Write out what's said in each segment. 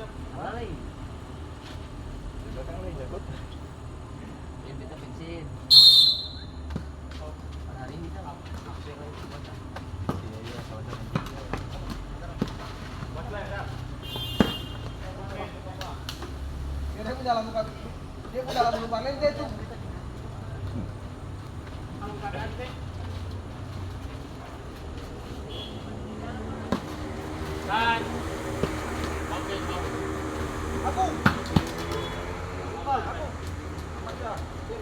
Alay. Belakang lagi jagot. Ini kita bensin. Hari ini kita hampir lagi buat. Iya, sama-sama. Dia pun dalam buka, dia pun dalam lupa lente tuh. Kan. Aku. Aku.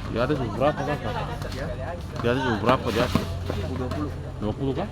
Di atas berapa kakak? Di atas berapa di atas? 20 kan?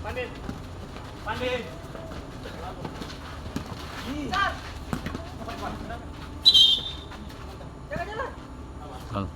Pandit. Pandit. Halo.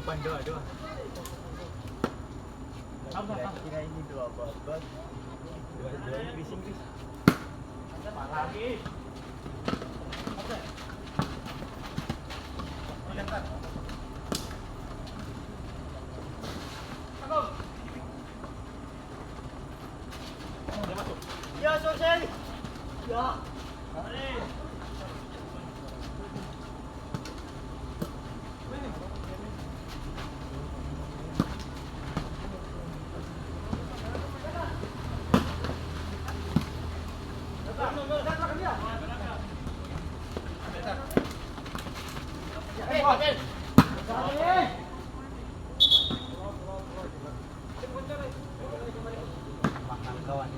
Ban dua. Kira ini dua bobot. Dua bising bis. Apa lagi? Ya, selesai. Ya. Makan kawan.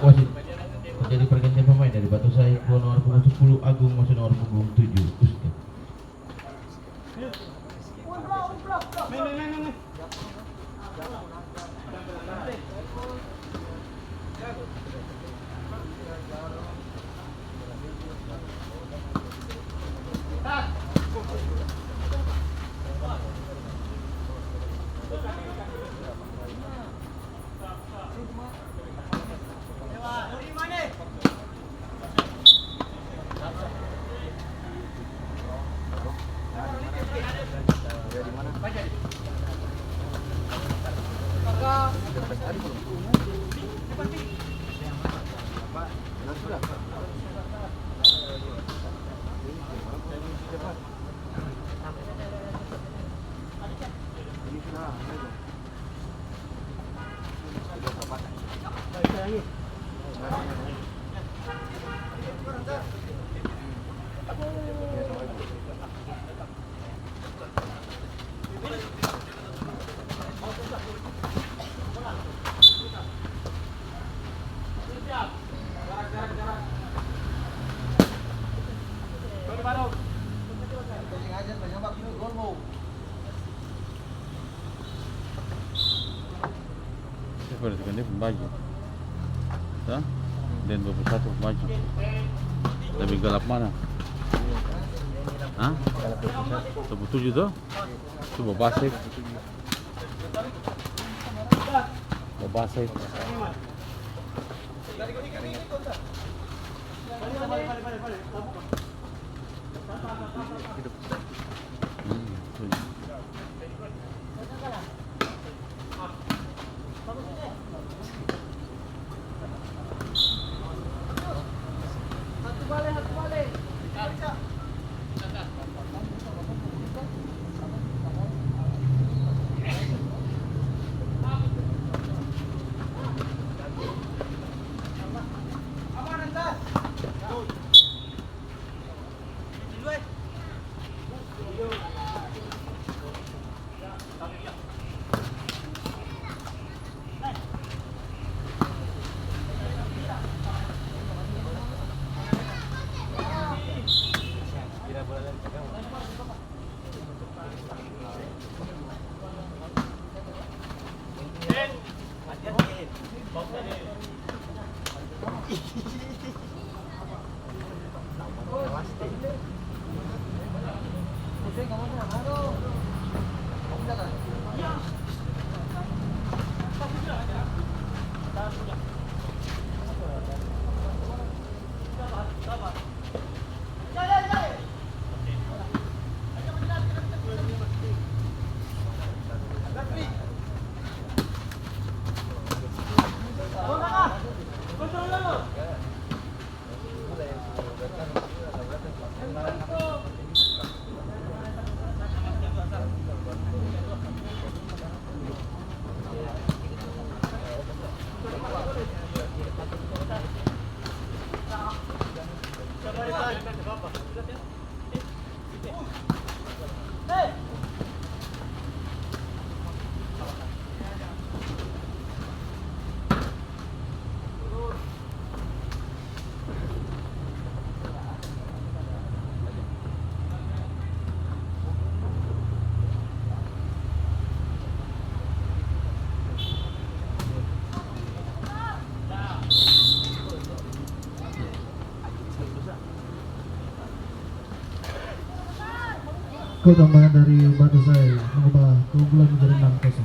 Wasit menjadi pergantian pemain dari Batu Sai keluar nomor punggung 10 Agung masuk nomor punggung 7 Ustaz. Ini maju. Ya? Dan 21 maju. Lebih gelap mana? Hah? 27 tuh? Itu Babasek. Babasek. Skor tambahan dari Batusai mengubah keunggulan menjadi 6-0.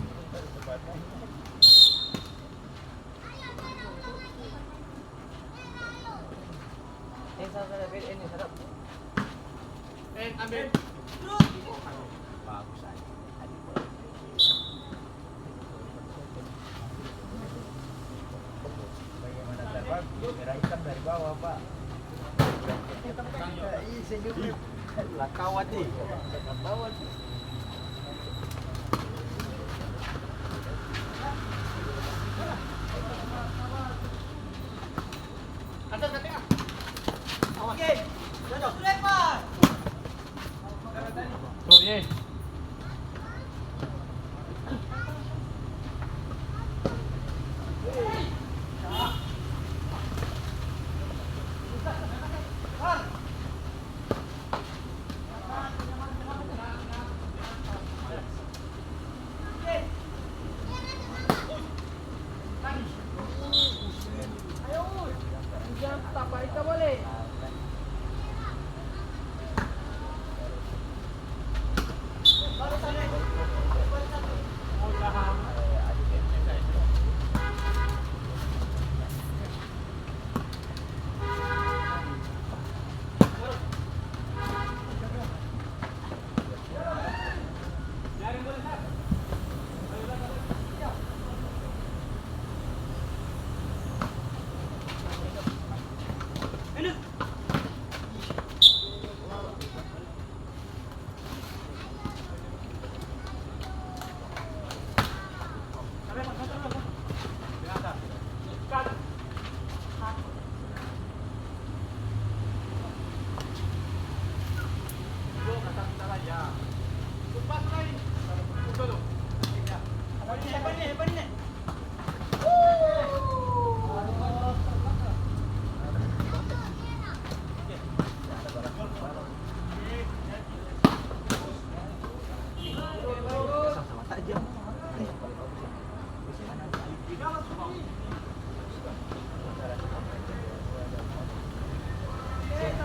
Bagaimana dapat merah hitam dari bawah, Pak? Ih, senyum. Lah kawat nih. Kawat. Sorry.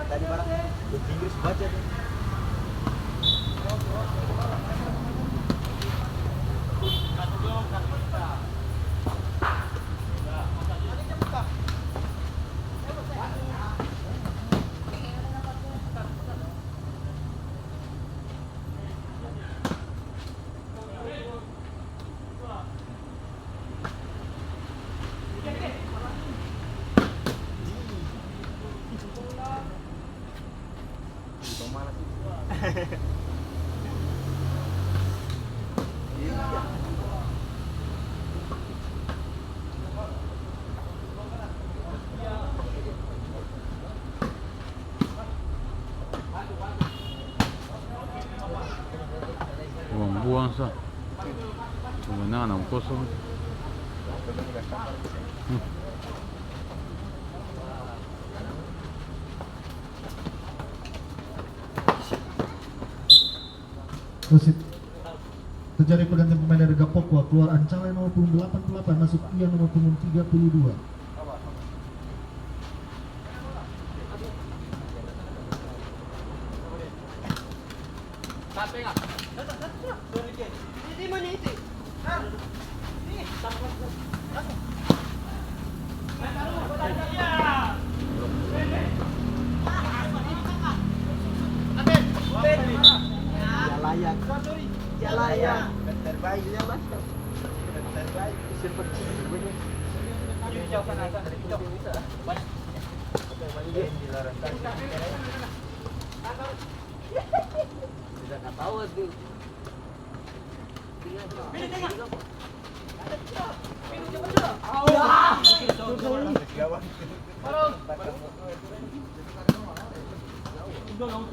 Tadi barang Inggris baca tuh. Buang-buang sah. Kemenangan 6-0. Wasit terjadi pergantian pemain dari Gapokwa, keluar Ancale nomor punggung 88 masuk Ian nomor punggung 32. Ya layak. Terbaik ya, Mas. Terbaik seperti ini. Ini jauh sana dari jauh bisa. Banyak di luar sana. Tidak tahu tuh. Ini tengah. Ini coba. Gawang.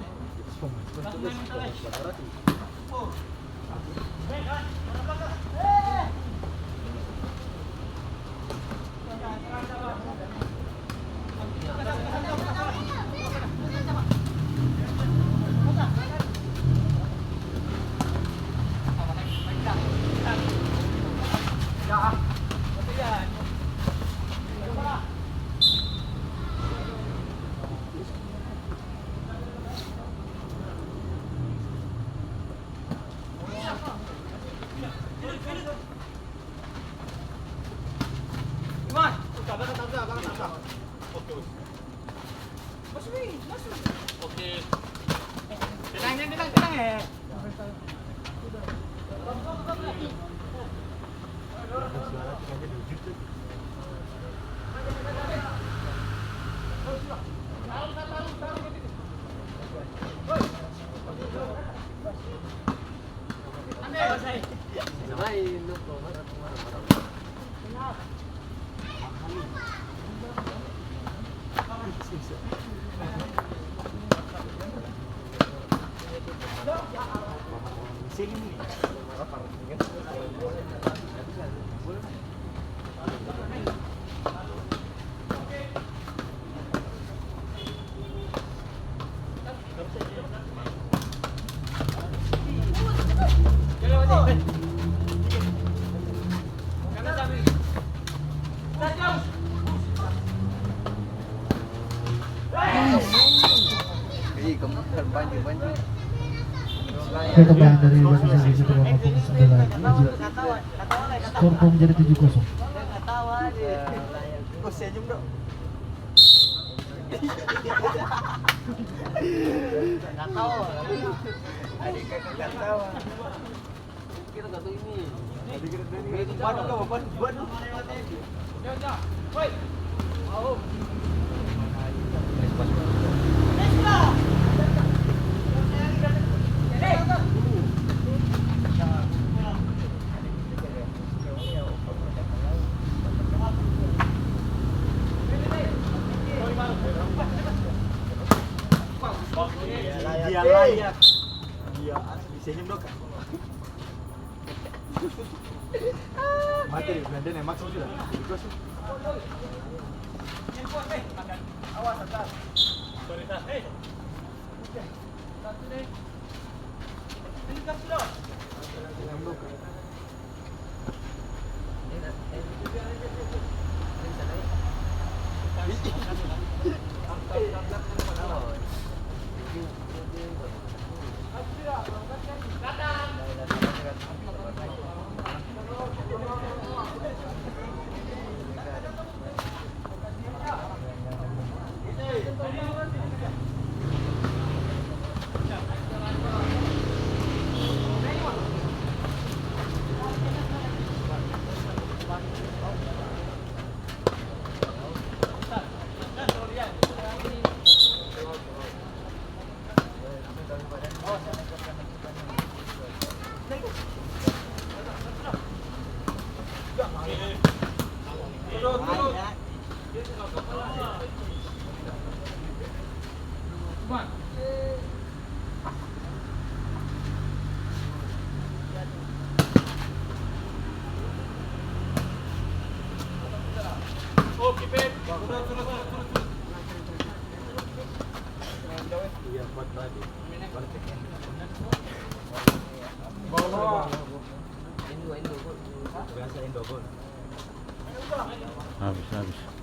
Oke. Tenang ya. Oke, kembali dari Batu Saji situ 59. Skor pun menjadi 7-0. Kok senyum dong? Nggak tahu. Adik kakak nggak tahu. Kita nggak tahu ini. Waduh, waduh. Woi. Mau. Dia layak. Dia senyum dong. Mati di Brandon yang maksud sudah. Awas atas. Sorry tas. Hei. Satu deh. Ini gas sudah. Oke, Pep. Iya, buat tadi. Bawa. Indo. Biasa Indo, Bun. Habis.